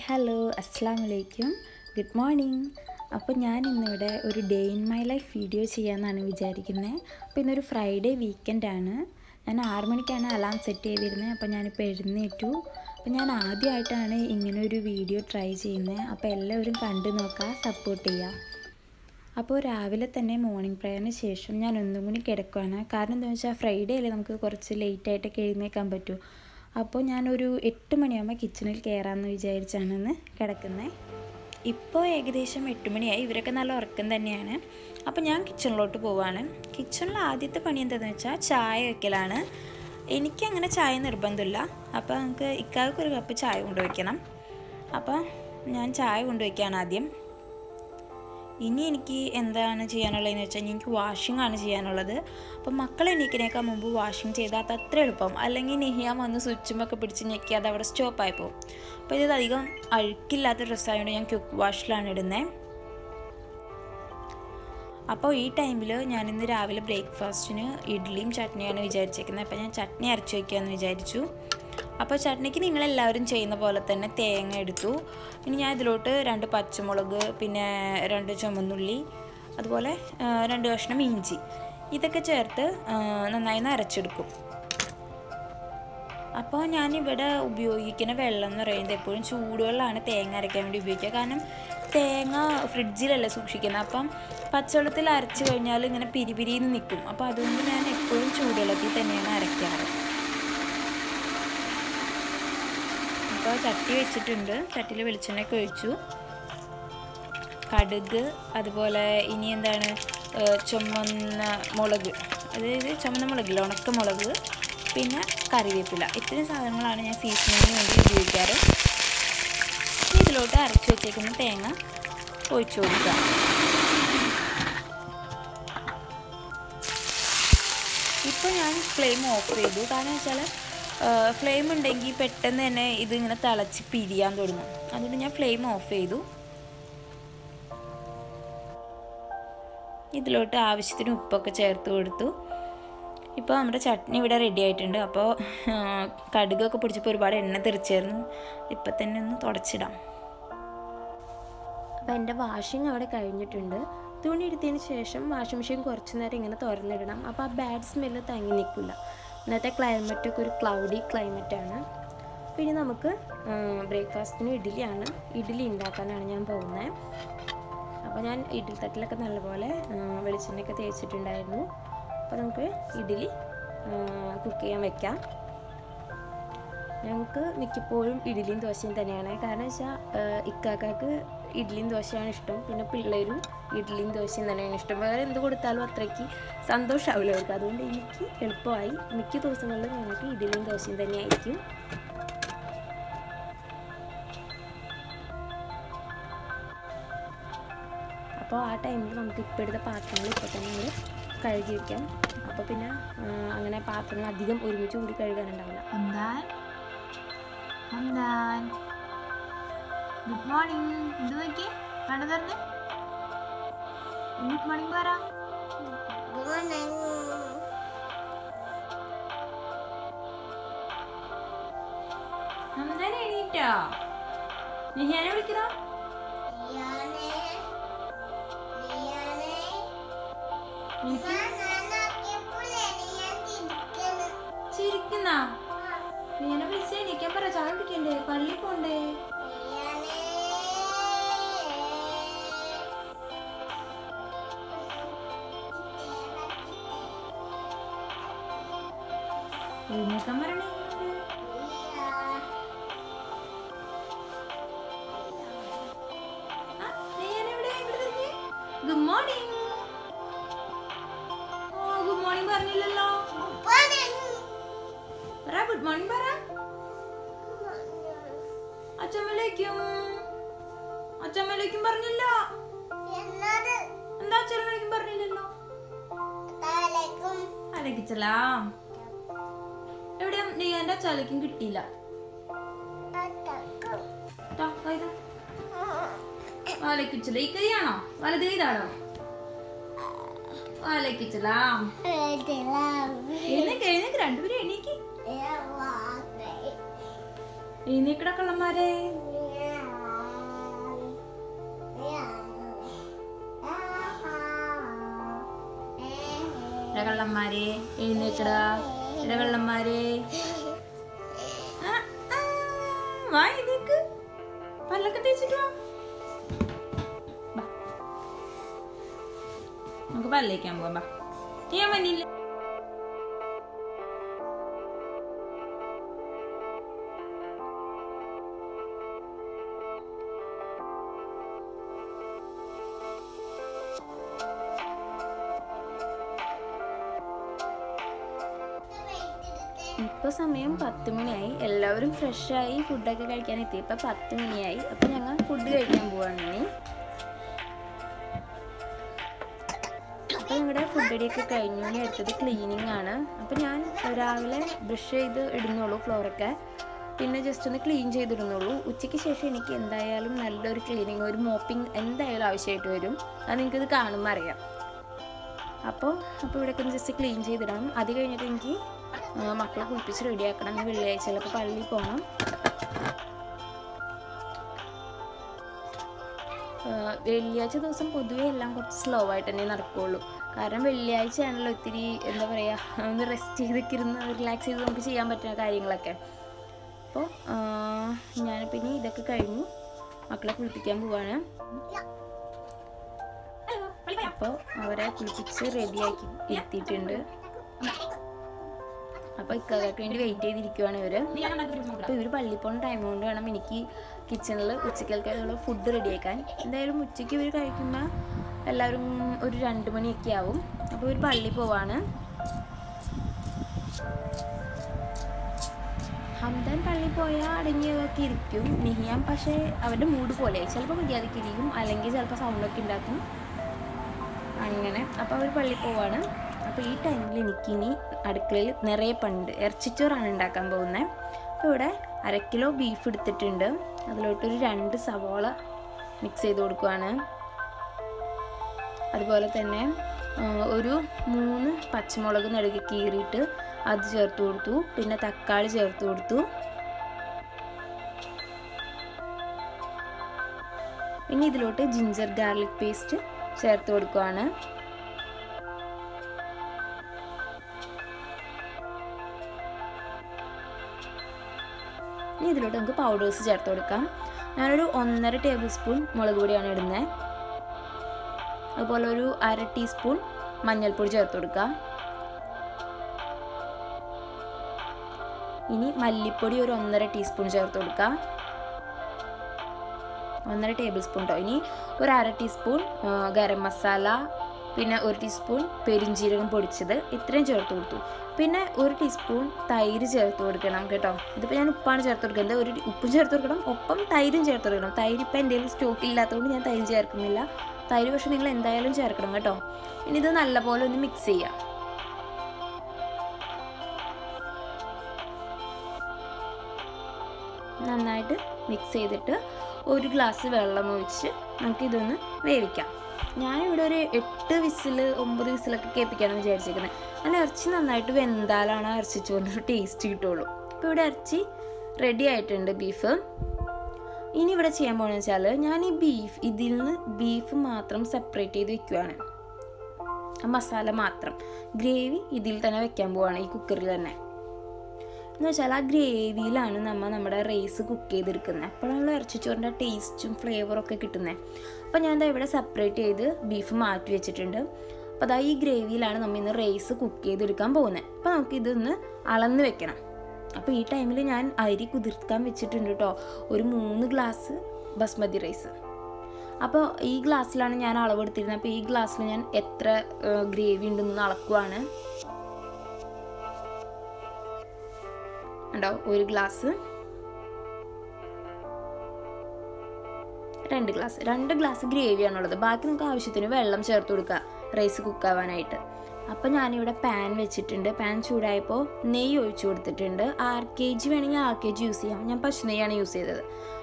Hello അസ്സലാമു അലൈക്കും good morning. അപ്പോൾ ഞാൻ ഇന്നിവിടെ ഒരു day in my life video ചെയ്യാമെന്നാണ് വിചാരിക്കുന്നത്. അപ്പോൾ ഇന്നൊരു ഫ്രൈഡേ വീക്കെൻഡാണ്. ഞാൻ 6 മണിക്കാണ് അലാം സെറ്റ് ചെയ്തിരുന്നത്. അപ്പോൾ ഞാനിപ്പോൾ എഴുന്നേറ്റു. അപ്പോൾ ഞാൻ ആദ്യമായിട്ടാണ് ഇങ്ങനൊരു വീഡിയോ ട്രൈ ചെയ്യുന്നത്. അപ്പോൾ എല്ലാവരും കണ്ടു നോക്കുക, സപ്പോർട്ട് ചെയ്യുക. അപ്പോൾ രാവിലെ തന്നെ മോർണിംഗ് പ്രയറിന് ശേഷം ഞാൻ ഒന്നും കൂടി കിടക്കുകയാണ്. കാരണം എന്താണെന്ന് വെച്ചാൽ ഫ്രൈഡേ അല്ലേ, നമുക്ക് കുറച്ച് ലേറ്റായിട്ടൊക്കെ എഴുന്നേൽക്കാൻ പറ്റൂ. അപ്പോൾ ഞാനൊരു 8 മണിയാകുമ്പോൾ കിച്ചണിൽ കയറാമെന്ന് വിചാരിച്ചാണ് കിടക്കുന്നത്. ഇപ്പോൾ ഏകദേശം 8 മണിയായി. ഇവരൊക്കെ നല്ല ഉറക്കം തന്നെയാണ്. അപ്പോൾ ഞാൻ കിച്ചണിലോട്ട് പോവുകയാണ്. കിച്ചണിൽ ആദ്യത്തെ പണി എന്താണെന്ന് വെച്ചാൽ ചായ വയ്ക്കലാണ്. എനിക്കങ്ങനെ ചായ നിർബന്ധമില്ല. അപ്പോൾ നമുക്ക് ഇക്കാക്ക് ഒരു കപ്പ് ചായ കൊണ്ടുവയ്ക്കണം. അപ്പോൾ ഞാൻ ചായ കൊണ്ടുവയ്ക്കുകയാണ് ആദ്യം. ഇനി എനിക്ക് എന്താണ് ചെയ്യാനുള്ളതെന്ന് വെച്ചാൽ എനിക്ക് വാഷിംഗ് ആണ് ചെയ്യാനുള്ളത്. അപ്പം മക്കൾ എണീക്കിനേക്കാൾ മുമ്പ് വാഷിംഗ് ചെയ്താൽ അത് അത്ര എളുപ്പം. അല്ലെങ്കിൽ നെഹിയാൻ വന്ന് സ്വിച്ചുമൊക്കെ പിടിച്ച് ഞെക്കി അത് അവിടെ സ്റ്റോപ്പായി പോകും. അപ്പോൾ ഇത് അധികം അഴുക്കില്ലാത്ത ഡ്രസ്സായതുകൊണ്ട് ഞാൻ ക്വിക്ക് വാഷിലാണ് ഇടുന്നത്. അപ്പോൾ ഈ ടൈമിൽ ഞാനിന്ന് രാവിലെ ബ്രേക്ക്ഫാസ്റ്റിന് ഇഡ്ഡലിയും ചട്നിയാണ് വിചാരിച്ചേക്കുന്നത്. അപ്പോൾ ഞാൻ ചട്നി അരച്ച് വയ്ക്കാമെന്ന് വിചാരിച്ചു. അപ്പോൾ ചട്നിക്ക് നിങ്ങളെല്ലാവരും ചെയ്യുന്ന പോലെ തന്നെ തേങ്ങ എടുത്തു. ഇനി ഞാൻ ഇതിലോട്ട് 2 പച്ചമുളക്, പിന്നെ 2 ചുമന്നുള്ളി, അതുപോലെ 2 കഷ്ണം ഇഞ്ചി, ഇതൊക്കെ ചേർത്ത് നന്നായി അരച്ചെടുക്കും. അപ്പോൾ ഞാനിവിടെ ഉപയോഗിക്കുന്ന വെള്ളം എന്ന് പറയുന്നത് എപ്പോഴും ചൂടുവെള്ളമാണ് തേങ്ങ അരയ്ക്കാൻ വേണ്ടി ഉപയോഗിക്കുക. കാരണം തേങ്ങ ഫ്രിഡ്ജിലല്ലേ സൂക്ഷിക്കുന്നത്. അപ്പം പച്ചവെള്ളത്തിൽ അരച്ച് കഴിഞ്ഞാൽ ഇങ്ങനെ പിരിപിരിന്ന് നിൽക്കും. അപ്പോൾ അതുകൊണ്ട് ഞാൻ എപ്പോഴും ചൂടുവെള്ളത്തിൽ തന്നെയാണ് അരയ്ക്കാറ്. അപ്പോൾ ചട്ടി വെച്ചിട്ടുണ്ട്. ചട്ടിയിൽ വെളിച്ചെണ്ണയൊക്കെ ഒഴിച്ചു. കടുക്, അതുപോലെ ഇനി എന്താണ് ചുമന്ന മുളക്, അതായത് ചുമന്ന മുളകില്ല, ഉണക്കമുളക്, പിന്നെ കറിവേപ്പില, ഇത്രയും സാധനങ്ങളാണ് ഞാൻ സീസണിങ്ങിന് വേണ്ടി ഉപയോഗിക്കാറ്. ഇതിലോട്ട് അരച്ച് വെച്ചേക്കുന്ന തേങ്ങ ഒഴിച്ചു കൊടുക്കുക. ഇപ്പോൾ ഞാൻ ഫ്ലെയിം ഓഫ് ചെയ്തു. കാരണം വെച്ചാൽ ഫ്ലെയിം ഉണ്ടെങ്കിൽ പെട്ടെന്ന് തന്നെ ഇതിങ്ങനെ തിളച്ച് പിരിയാൻ തുടങ്ങും. അതുകൊണ്ട് ഞാൻ ഫ്ലെയിം ഓഫ് ചെയ്തു. ഇതിലോട്ട് ആവശ്യത്തിന് ഉപ്പൊക്കെ ചേർത്ത് കൊടുത്തു. ഇപ്പോൾ നമ്മുടെ ചട്നി ഇവിടെ റെഡി ആയിട്ടുണ്ട്. അപ്പോൾ കടുകൊക്കെ പിടിച്ചപ്പോൾ ഒരുപാട് എണ്ണ തെറിച്ചായിരുന്നു. ഇപ്പം തന്നെ ഒന്ന് തുടച്ചിടാം. അപ്പോൾ എൻ്റെ വാഷിംഗ് അവിടെ കഴിഞ്ഞിട്ടുണ്ട്. തുണി എടുത്തതിന് ശേഷം വാഷിംഗ് മെഷീൻ കുറച്ച് നേരം ഇങ്ങനെ തുറന്നിടണം. അപ്പോൾ ആ ബാഡ് സ്മെല്ല് തങ്ങി നിൽക്കില്ല. ഇന്നത്തെ ക്ലൈമറ്റൊക്കെ ഒരു ക്ലൗഡി ക്ലൈമറ്റാണ്. പിന്നെ നമുക്ക് ബ്രേക്ക്ഫാസ്റ്റിന് ഇഡ്ഡലി ഉണ്ടാക്കാനാണ് ഞാൻ പോകുന്നത്. അപ്പോൾ ഞാൻ ഇഡ്ഡലി തട്ടിലൊക്കെ നല്ലപോലെ വെളിച്ചെണ്ണയൊക്കെ തേച്ചിട്ടുണ്ടായിരുന്നു. അപ്പോൾ നമുക്ക് ഇഡ്ഡലി കുക്ക് ചെയ്യാൻ വെക്കാം. ഞങ്ങൾക്ക് മിക്കപ്പോഴും ഇഡ്ഡലിയും ദോശയും തന്നെയാണ്. കാരണം വെച്ചാൽ ഇക്കാക്കാക്ക് ഇഡ്ഡലിയും ദോശയാണ് ഇഷ്ടം. പിന്നെ പിള്ളേരും ഇഡ്ഡലിയും ദോശയും തന്നെയാണ് ഇഷ്ടം. വേറെ എന്ത് കൊടുത്താലും അത്രയ്ക്ക് സന്തോഷമാവില്ല അവർക്ക്. അതുകൊണ്ട് എനിക്ക് എളുപ്പമായി. മിക്ക ദിവസങ്ങളിലും ഞങ്ങൾക്ക് ഇഡ്ഡലിയും ദോശയും തന്നെയായിരിക്കും. അപ്പോൾ ആ ടൈമിൽ നമുക്ക് ഇപ്പോൾ എടുത്ത പാത്രങ്ങൾ ഇപ്പോൾ തന്നെ നമ്മൾ കഴുകി വയ്ക്കാം. അപ്പോൾ പിന്നെ അങ്ങനെ പാത്രങ്ങൾ അധികം ഒരുമിച്ച് കൂടി കഴുകാനുണ്ടാവില്ല. Good morning. ഇത് നോക്കിയേ, കണ്ടു തന്നെ. ഗുഡ് മോർണിംഗ് പറ. Good morning. എന്തായാലും എണീറ്റാ? നിഹാനെ വിളിക്കണോ? ചിരിക്കുന്ന നിഹാനെ വിളിച്ച് എണീക്കാൻ പറ. ചായ കുടിക്കണ്ടേ, പള്ളിയിൽ പോണ്ടേ? എഴുന്നേക്കാൻ പറയണേ. Good morning. ഗുഡ് മോർണിംഗ് പറഞ്ഞില്ലല്ലോ. ഗുഡ് മോർണിംഗ് പറ. അച്ഛമ്മലേക്കും പറഞ്ഞില്ല. എന്താ അച്ഛമ്മലേക്കും പറഞ്ഞില്ലല്ലോ. അലക്കിച്ചലാം. എവിടെ നെയ്യാൻ്റെ അച്ചാലേക്കും കിട്ടിയില്ല. വാലക്കിച്ചല ഈ കൈയാണോ, വലത് കൈതാണോ? വാലക്കിച്ചലാം. എഴുന്നേക്ക് രണ്ടുപേരും എണീക്ക്. എഴുന്നേക്കട കള്ളന്മാരെ. വെള്ളന്മാരെ എഴുന്നേക്കടാ, എടാ വെള്ളന്മാരെ. വാ എഴുന്നേക്ക്, പല്ലൊക്കെ തേച്ചിട്ട് വാ. നമുക്ക് പല്ലേക്കാൻ പോവാം. ബാ, ഞാൻ വന്നില്ല. ഇപ്പോൾ സമയം 10 മണിയായി. എല്ലാവരും ഫ്രഷായി ഫുഡൊക്കെ കഴിക്കാൻ എത്തി. ഇപ്പോൾ 10 മണിയായി. അപ്പോൾ ഞങ്ങൾ ഫുഡ് കഴിക്കാൻ പോവാണ് ഇനി. അപ്പോൾ ഞങ്ങളുടെ ഫുഡ് റെഡിയൊക്കെ കഴിഞ്ഞു. ഇനി അടുത്തത് ക്ലീനിങ് ആണ്. അപ്പോൾ ഞാൻ രാവിലെ ബ്രഷ് ചെയ്ത് ഇടുന്നുള്ളൂ ഫ്ലോറൊക്കെ, പിന്നെ ജസ്റ്റ് ഒന്ന് ക്ലീൻ ചെയ്തിടുന്നുള്ളൂ. ഉച്ചയ്ക്ക് ശേഷം എനിക്ക് എന്തായാലും നല്ലൊരു ക്ലീനിങ്, ഒരു മോപ്പിംഗ് എന്തായാലും ആവശ്യമായിട്ട് വരും. അത് നിങ്ങൾക്കിത് കാണുമ്പോൾ അറിയാം. അപ്പോൾ ഇവിടെയൊക്കെ ഒന്ന് ജസ്റ്റ് ക്ലീൻ ചെയ്തിടണം. അത് കഴിഞ്ഞിട്ട് എനിക്ക് മക്കളെ കുളിപ്പിച്ച് റെഡിയാക്കണം. ഇന്ന് വെള്ളിയാഴ്ച, ചിലപ്പോൾ പള്ളിയിൽ പോകണം. വെള്ളിയാഴ്ച ദിവസം പൊതുവെ എല്ലാം കുറച്ച് സ്ലോ ആയിട്ട് തന്നെ നടക്കുകയുള്ളൂ. കാരണം വെള്ളിയാഴ്ച ആണല്ലോ ഒത്തിരി എന്താ പറയുക, ഒന്ന് റെസ്റ്റ് ചെയ്തൊക്കെ ഇരുന്ന് റിലാക്സ് ചെയ്ത് നമുക്ക് ചെയ്യാൻ പറ്റുന്ന കാര്യങ്ങളൊക്കെ. അപ്പോൾ ഞാനിപ്പോൾ ഇനി ഇതൊക്കെ കഴിഞ്ഞു മക്കളെ കുളിപ്പിക്കാൻ പോവാണ്. അപ്പോൾ അവരെ കുളിപ്പിച്ച് റെഡിയാക്കി ഇരുത്തിയിട്ടുണ്ട്. അപ്പോൾ ഇക്കാക്ക് വേണ്ടി വെയിറ്റ് ചെയ്തിരിക്കുവാണ് ഇവർ. അപ്പോൾ ഇവർ പള്ളിയിൽ പോകുന്ന ടൈം കൊണ്ട് വേണം എനിക്ക് കിച്ചണിൽ ഉച്ചക്കൽക്കുള്ള ഫുഡ് റെഡിയാക്കാൻ. എന്തായാലും ഉച്ചയ്ക്ക് ഇവർ കഴിക്കുമ്പോൾ എല്ലാവരും ഒരു 2 മണിയൊക്കെ ആവും. അപ്പോൾ ഇവർ പള്ളിയിൽ പോവാണ്. ഹംദാൻ പള്ളിയിൽ പോയാൽ അടങ്ങിയൊക്കെ ഇരിക്കും. നിഹിയാൻ പക്ഷേ അവരുടെ മൂഡ് പോലെ ചിലപ്പോൾ മര്യാദയ്ക്ക് ഇരിക്കും, അല്ലെങ്കിൽ ചിലപ്പോൾ സൗണ്ടൊക്കെ ഉണ്ടാക്കും അങ്ങനെ. അപ്പോൾ അവർ പള്ളിയിൽ പോവാണ്. അപ്പോൾ ഈ ടൈമിൽ എനിക്കിനി അടുക്കളയിൽ നിറയെ പണ്ട് ഇറച്ചിച്ചോറാണ് ഉണ്ടാക്കാൻ പോകുന്നത്. അപ്പോൾ ഇവിടെ 1/2 കിലോ ബീഫ് എടുത്തിട്ടുണ്ട്. അതിലോട്ടൊരു 2 സവാള മിക്സ് ചെയ്ത് കൊടുക്കുകയാണ്. അതുപോലെ തന്നെ ഒരു 3 പച്ചമുളക് നടുകി കീറിയിട്ട് അത് ചേർത്ത് കൊടുത്തു. പിന്നെ തക്കാളി ചേർത്ത് കൊടുത്തു. ഇനി ഇതിലോട്ട് ജിഞ്ചർ ഗാർലിക് പേസ്റ്റ് ചേർത്ത് കൊടുക്കുകയാണ്. ഇനി ഇതിലോട്ട് നമുക്ക് പൗഡേഴ്സ് ചേർത്ത് കൊടുക്കാം. ഞാനൊരു 1.5 ടേബിൾ സ്പൂൺ മുളക് പൊടിയാണ് ഇടുന്നത്. അതുപോലെ ഒരു 1/2 ടീസ്പൂൺ മഞ്ഞൾപ്പൊടി ചേർത്ത് കൊടുക്കാം. ഇനി മല്ലിപ്പൊടി ഒരു 1.5 ടീസ്പൂൺ ചേർത്ത് കൊടുക്കാം. 1.5 ടേബിൾ സ്പൂൺ കേട്ടോ. ഇനി ഒരു 1/2 ടീസ്പൂൺ ഗരം മസാല, പിന്നെ 1 ടീസ്പൂൺ പെരുംജീരകം പൊടിച്ചത്, ഇത്രയും ചേർത്ത് കൊടുത്തു. പിന്നെ 1 ടീസ്പൂൺ തൈര് ചേർത്ത് കൊടുക്കണം കേട്ടോ. ഇതിപ്പോൾ ഞാൻ ഉപ്പാണ് ചേർത്ത് കൊടുക്കുന്നത്. ഒരു ഉപ്പും ചേർത്ത് കൊടുക്കണം, ഒപ്പം തൈരും ചേർത്ത് കൊടുക്കണം. തൈര് ഇപ്പോൾ എന്തെങ്കിലും സ്റ്റോക്ക് ഇല്ലാത്തതുകൊണ്ട് ഞാൻ തൈര് ചേർക്കുന്നില്ല. തൈര് പക്ഷേ നിങ്ങൾ എന്തായാലും ചേർക്കണം കേട്ടോ. ഇനി ഇത് നല്ലപോലെ ഒന്ന് മിക്സ് ചെയ്യാം. നന്നായിട്ട് മിക്സ് ചെയ്തിട്ട് 1 ഗ്ലാസ് വെള്ളം ഒഴിച്ച് നമുക്കിതൊന്ന് വേവിക്കാം. ഞാനിവിടെ ഒരു 8 വിസിൽ 9 വിസിലൊക്കെ കേൾപ്പിക്കാനാണ് വിചാരിച്ചിരിക്കുന്നത്. അങ്ങനെ ഇറച്ചി നന്നായിട്ട് വെന്താലാണ് ആ ഇറച്ചിച്ചോറിൻ്റെ ടേസ്റ്റ് കിട്ടുള്ളൂ. അപ്പോൾ ഇവിടെ ഇറച്ചി റെഡി ആയിട്ടുണ്ട്, ബീഫ്. ഇനി ഇവിടെ ചെയ്യാൻ പോകുന്നത് വെച്ചാൽ ഞാൻ ഈ ഇതിൽ നിന്ന് ബീഫ് മാത്രം സെപ്പറേറ്റ് ചെയ്ത് വെക്കുകയാണ്. ആ മസാല മാത്രം, ഗ്രേവി ഇതിൽ തന്നെ വെക്കാൻ പോവാണ്, ഈ കുക്കറിൽ തന്നെ. എന്ന് വെച്ചാൽ ആ ഗ്രേവിയിലാണ് നമ്മുടെ റൈസ് കുക്ക് ചെയ്തെടുക്കുന്നത്. അപ്പോഴാണല്ലോ ഇറച്ചിച്ചോറിൻ്റെ ടേസ്റ്റും ഫ്ലേവറൊക്കെ കിട്ടുന്നത്. അപ്പോൾ ഞാൻ ദാ ഇവിടെ സെപ്പറേറ്റ് ചെയ്ത് ബീഫ് മാറ്റി വെച്ചിട്ടുണ്ട്. അപ്പോൾ അതാ ഈ ഗ്രേവിയിലാണ് നമ്മൾ ഇന്ന് റൈസ് കുക്ക് ചെയ്തെടുക്കാൻ പോകുന്നത്. അപ്പോൾ നമുക്കിതൊന്ന് അളന്ന് വെക്കണം. അപ്പോൾ ഈ ടൈമിൽ ഞാൻ അരി കുതിർക്കാൻ വെച്ചിട്ടുണ്ട് കേട്ടോ. ഒരു 3 ഗ്ലാസ് ബസ്മതി റൈസ്. അപ്പോൾ ഈ ഗ്ലാസ്സിലാണ് ഞാൻ അളവെടുത്തിരുന്നത്. അപ്പോൾ ഈ ഗ്ലാസ്സിൽ ഞാൻ എത്ര ഗ്രേവി ഉണ്ടെന്ന് അളക്കുവാണ്. ഉണ്ടോ, 1 ഗ്ലാസ്, 2 ഗ്ലാസ്, 2 ഗ്ലാസ് ഗ്രേവിയാണുള്ളത്. ബാക്കി നമുക്ക് ആവശ്യത്തിന് വെള്ളം ചേർത്ത് കൊടുക്കുക റൈസ് കുക്കാവാനായിട്ട്. അപ്പോൾ ഞാനിവിടെ പാൻ വെച്ചിട്ടുണ്ട്. പാൻ ചൂടായപ്പോൾ നെയ്യ് ഒഴിച്ചു കൊടുത്തിട്ടുണ്ട്. 6 kg വേണമെങ്കിൽ 6 kg യൂസ് ചെയ്യാം. ഞാൻ പശു നെയ്യാണ് യൂസ് ചെയ്തത്.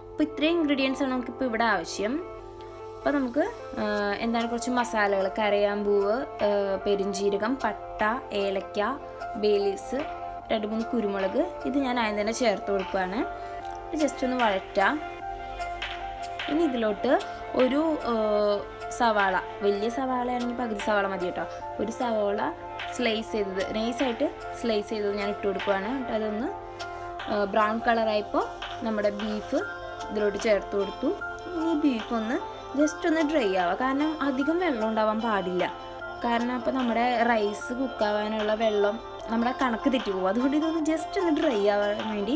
അപ്പോൾ ഇത്രയും ഇൻഗ്രീഡിയൻസ് ആണ് നമുക്കിപ്പോൾ ഇവിടെ ആവശ്യം. അപ്പോൾ നമുക്ക് എന്താണ് കുറച്ച് മസാലകൾ, കരയാമ്പൂവ്, പെരുംജീരകം, പട്ട, ഏലക്ക, ബേ ലീവ്സ്, 2-3 കുരുമുളക്, ഇത് ഞാൻ ആദ്യം തന്നെ ചേർത്ത് കൊടുക്കുകയാണ്. ജസ്റ്റ് ഒന്ന് വഴറ്റാം. ഇനി ഇതിലോട്ട് ഒരു സവാള, വലിയ സവാളയാണെങ്കിൽ പകുതി സവാള മതി കേട്ടോ. ഒരു സവാള സ്ലൈസ് ചെയ്തത്, നൈസായിട്ട് സ്ലൈസ് ചെയ്തത് ഞാൻ ഇട്ട് കൊടുക്കുകയാണ്. എന്നിട്ട് അതൊന്ന് ബ്രൗൺ കളറായപ്പോൾ നമ്മുടെ ബീഫ് ഇതിലോട്ട് ചേർത്ത് കൊടുത്തു. ഈ ബീഫ് ഒന്ന് ജസ്റ്റ് ഒന്ന് ഡ്രൈ ആവുക, കാരണം അധികം വെള്ളം ഉണ്ടാവാൻ പാടില്ല. കാരണം അപ്പോൾ നമ്മുടെ റൈസ് കുക്കാവാനുള്ള വെള്ളം നമ്മുടെ കണക്ക് തെറ്റി പോകും. അതുകൊണ്ട് ഇതൊന്ന് ജസ്റ്റ് ഒന്ന് ഡ്രൈ ആവാൻ വേണ്ടി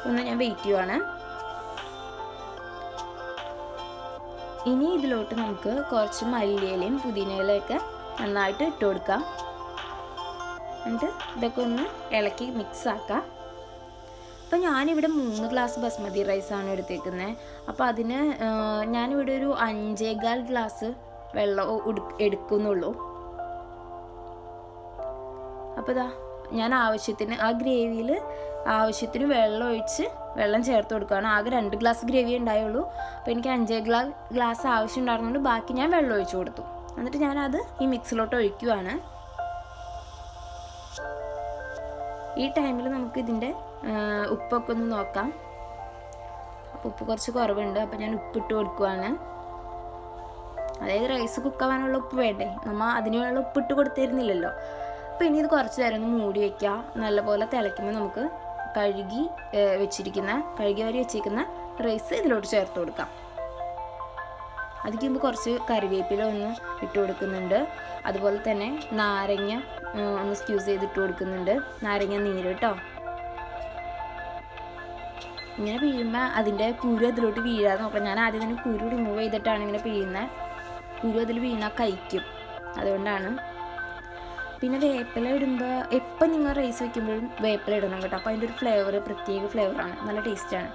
ഒന്ന് ഞാൻ വെയിറ്റ് ചെയ്യുവാണ്. ഇനി ഇതിലോട്ട് നമുക്ക് കുറച്ച് മല്ലിയിലയും പുതിനയിലയൊക്കെ നന്നായിട്ട് ഇട്ട് കൊടുക്കാം. എന്നിട്ട് ഇതൊക്കെ ഒന്ന് ഇളക്കി മിക്സ് ആക്കാം. അപ്പോൾ ഞാനിവിടെ 3 ഗ്ലാസ് ബസ്മതി റൈസാണ് എടുത്തേക്കുന്നത്. അപ്പോൾ അതിന് ഞാനിവിടെ ഒരു 5.25 ഗ്ലാസ് വെള്ളം എടുക്കുന്നുള്ളൂ. അപ്പോൾ ഇതാ ഞാൻ ആവശ്യത്തിന് ആ ഗ്രേവിയിൽ ആവശ്യത്തിന് വെള്ളം ചേർത്ത് കൊടുക്കുകയാണ്. ആകെ 2 ഗ്ലാസ് ഗ്രേവി ഉണ്ടായുള്ളൂ. അപ്പോൾ എനിക്ക് 5 ഗ്ലാസ് ആവശ്യം ഉണ്ടായിരുന്നുകൊണ്ട് ബാക്കി ഞാൻ വെള്ളം ഒഴിച്ചു കൊടുത്തു. എന്നിട്ട് ഞാനത് ഈ മിക്സിലോട്ട് ഒഴിക്കുകയാണ്. ഈ ടൈമിൽ നമുക്ക് ഇതിൻ്റെ ഉപ്പൊക്കെ ഒന്ന് നോക്കാം. അപ്പോൾ ഉപ്പ് കുറച്ച് കുറവുണ്ട്, അപ്പോൾ ഞാൻ ഉപ്പിട്ട് കൊടുക്കുകയാണ്. അതായത് റൈസ് കുക്കാവാനുള്ള ഉപ്പ് വേണ്ടേ, നമ്മൾ അതിനുള്ള ഉപ്പിട്ട് കൊടുത്തിരുന്നില്ലല്ലോ. അപ്പോൾ ഇനി ഇത് കുറച്ച് നേരം ഒന്ന് മൂടി വയ്ക്കുക. നല്ലപോലെ തിളയ്ക്കുമ്പോൾ നമുക്ക് കഴുകി വാരി വെച്ചിരിക്കുന്ന റൈസ് ഇതിലോട്ട് ചേർത്ത് കൊടുക്കാം. അതിക്ക് മുമ്പ് കുറച്ച് കറിവേപ്പില ഒന്ന് ഇട്ട് കൊടുക്കുന്നുണ്ട്. അതുപോലെ തന്നെ നാരങ്ങ ഒന്ന് സ്ക്യൂസ് ചെയ്തിട്ട് കൊടുക്കുന്നുണ്ട്, നാരങ്ങ നീര് കേട്ടോ. ഇങ്ങനെ പിഴിയുമ്പോൾ അതിൻ്റെ കുരു അതിലോട്ട് വീഴാതെ നോക്കാം. ഞാൻ ആദ്യം തന്നെ കുരു റിമൂവ് ചെയ്തിട്ടാണ് ഇങ്ങനെ പിഴിയുന്നത്. കുരു അതിൽ വീണാൽ കഴിക്കും, അതുകൊണ്ടാണ്. പിന്നെ വേപ്പില ഇടുമ്പോൾ എപ്പോൾ നിങ്ങൾ റൈസ് വയ്ക്കുമ്പോഴും വേപ്പില ഇടണം കേട്ടോ. അപ്പോൾ അതിൻ്റെ ഒരു പ്രത്യേക ഫ്ലേവറാണ്, നല്ല ടേസ്റ്റാണ്.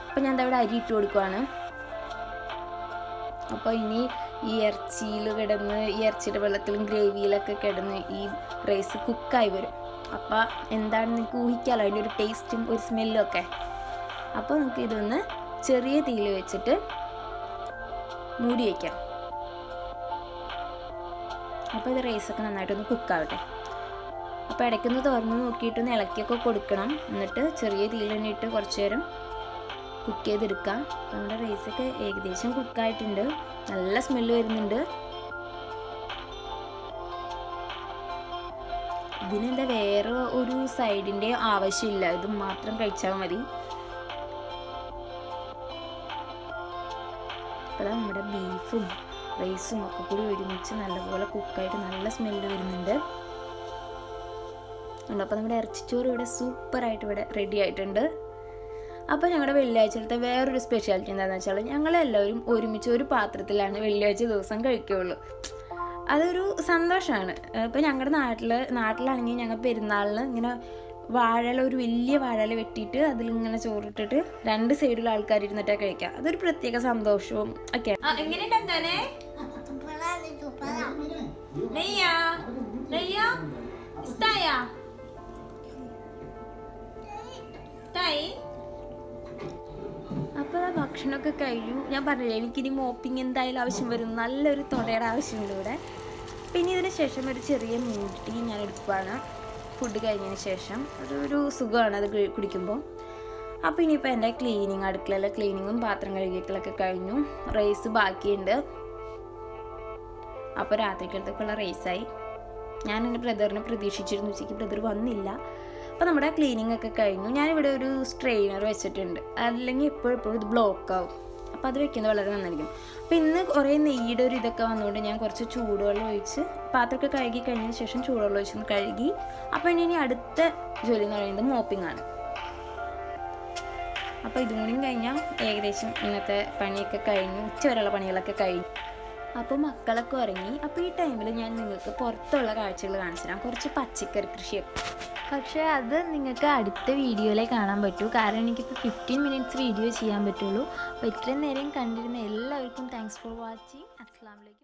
അപ്പോൾ ഞാൻ അവിടെ അരി ഇട്ട് കൊടുക്കുവാണ്. അപ്പോൾ ഇനി ഈ ഇറച്ചിയിൽ കിടന്ന് ഈ ഇറച്ചിയുടെ വെള്ളത്തിലും ഗ്രേവിയിലൊക്കെ കിടന്ന് ഈ റൈസ് കുക്കായി വരും. അപ്പോൾ എന്താണ് നിങ്ങൾക്ക് ഊഹിക്കാമല്ലോ അതിൻ്റെ ഒരു ടേസ്റ്റും ഒരു സ്മെല്ലും ഒക്കെ. അപ്പോൾ നമുക്ക് ഇതൊന്ന് ചെറിയ തീയിൽ വെച്ചിട്ട് മൂടി വയ്ക്കാം. അപ്പോൾ ഇത് റൈസൊക്കെ നന്നായിട്ടൊന്ന് കുക്കാവട്ടെ. അപ്പോൾ ഇടയ്ക്കൊന്ന് തുറന്ന് നോക്കിയിട്ടൊന്ന് ഇളക്കിയൊക്കെ കൊടുക്കണം. എന്നിട്ട് ചെറിയ തീയിൽ തന്നെ ഇട്ട് കുറച്ച് നേരം കുക്ക് ചെയ്തെടുക്കാം. നമ്മുടെ റൈസൊക്കെ ഏകദേശം കുക്കായിട്ടുണ്ട്, നല്ല സ്മെല്ല് വരുന്നുണ്ട്. ഇതിനെന്താ വേറെ ഒരു സൈഡിൻ്റെ ആവശ്യമില്ല, ഇത് മാത്രം കഴിച്ചാൽ മതി. അപ്പോൾ നമ്മുടെ ബീഫും റൈസും ഒക്കെ കൂടി ഒരുമിച്ച് നല്ലപോലെ കുക്കായിട്ട് നല്ല സ്മെല്ല് വരുന്നുണ്ട്. അപ്പോൾ നമ്മുടെ ഇറച്ചിച്ചോറ് ഇവിടെ സൂപ്പറായിട്ട് ഇവിടെ റെഡി ആയിട്ടുണ്ട്. അപ്പോൾ ഞങ്ങളുടെ വെള്ളിയാഴ്ചത്തെ വേറൊരു സ്പെഷ്യാലിറ്റി എന്താണെന്ന് വെച്ചാൽ ഞങ്ങളെല്ലാവരും ഒരുമിച്ച് ഒരു പാത്രത്തിലാണ് വെള്ളിയാഴ്ച ദിവസം കഴിക്കുകയുള്ളൂ. അതൊരു സന്തോഷമാണ്. ഇപ്പോൾ ഞങ്ങളുടെ നാട്ടിലാണെങ്കിൽ ഞങ്ങൾ പെരുന്നാളിന് ഇങ്ങനെ ഒരു വലിയ വാഴല വെട്ടിയിട്ട് അതിലിങ്ങനെ ചോറിട്ടിട്ട് 2 സൈഡിലുള്ള ആൾക്കാർ ഇരുന്നിട്ടാണ് കഴിക്കുക. അതൊരു പ്രത്യേക സന്തോഷവും ഒക്കെയാണ്. അപ്പോൾ ഭക്ഷണമൊക്കെ കഴിഞ്ഞു. ഞാൻ പറഞ്ഞില്ലേ എനിക്കിനി മോപ്പിങ് എന്തായാലും ആവശ്യം വരും, നല്ലൊരു തുടയുടെ ആവശ്യമുണ്ട് ഇവിടെ. പിന്നെ ഇതിന് ശേഷം ഒരു ചെറിയ ടീ ഞാൻ എടുക്കുകയാണ് ഫുഡ് കഴിഞ്ഞതിന് ശേഷം. അതൊരു സുഖമാണ് അത് കുടിക്കുമ്പോൾ. അപ്പോൾ ഇനിയിപ്പോൾ എൻ്റെ അടുക്കളയിലെ ക്ലീനിങ്ങും പാത്രം കഴുകിക്കലൊക്കെ കഴിഞ്ഞു. റൈസ് ബാക്കിയുണ്ട്. അപ്പോൾ രാത്രിക്കലത്തേക്കുള്ള റൈസായി. ഞാൻ എൻ്റെ ബ്രദറിനെ പ്രതീക്ഷിച്ചിരുന്നു, ഉച്ചയ്ക്ക് ബ്രദർ വന്നില്ല. അപ്പോൾ നമ്മുടെ ക്ലീനിങ് ഒക്കെ കഴിഞ്ഞു. ഞാനിവിടെ ഒരു സ്ട്രെയിനർ വെച്ചിട്ടുണ്ട്, അല്ലെങ്കിൽ എപ്പോഴും ഇത് ബ്ലോക്ക് ആവും. അപ്പോൾ അത് വെക്കുന്നത് വളരെ നന്നായിരിക്കും. അപ്പോൾ ഇന്ന് കുറേ നെയ്യുടെ ഒരു ഇതൊക്കെ വന്നുകൊണ്ട് ഞാൻ കുറച്ച് ചൂടുവെള്ളം ഒഴിച്ച് പാത്രമൊക്കെ കഴുകി കഴിഞ്ഞതിന് ശേഷം ചൂടുവെള്ളം ഒഴിച്ചൊന്ന് കഴുകി. അപ്പോൾ ഇനി അടുത്ത ജോലി എന്ന് പറയുന്നത് മോപ്പിംഗ് ആണ്. അപ്പോൾ ഇതും കൂടി കഴിഞ്ഞാൽ ഏകദേശം ഇന്നത്തെ പണിയൊക്കെ കഴിഞ്ഞു, ഉച്ചവരെയുള്ള പണികളൊക്കെ കഴിഞ്ഞു. അപ്പോൾ മക്കളൊക്കെ ഉറങ്ങി. അപ്പോൾ ഈ ടൈമിൽ ഞാൻ നിങ്ങൾക്ക് പുറത്തുള്ള കാഴ്ചകൾ കാണിച്ചു തരാം, കുറച്ച് പച്ചക്കറി കൃഷിയൊക്കെ. പക്ഷേ അത് നിങ്ങൾക്ക് അടുത്ത വീഡിയോയിലേ കാണാൻ പറ്റൂ, കാരണം എനിക്കിപ്പോൾ 15 മിനിറ്റ്സ് വീഡിയോ ചെയ്യാൻ പറ്റുള്ളൂ. അപ്പോൾ ഇത്രയും നേരം കണ്ടിരുന്ന എല്ലാവർക്കും താങ്ക്സ് ഫോർ വാച്ചിങ്. അസ്സലാമു അലൈക്കും.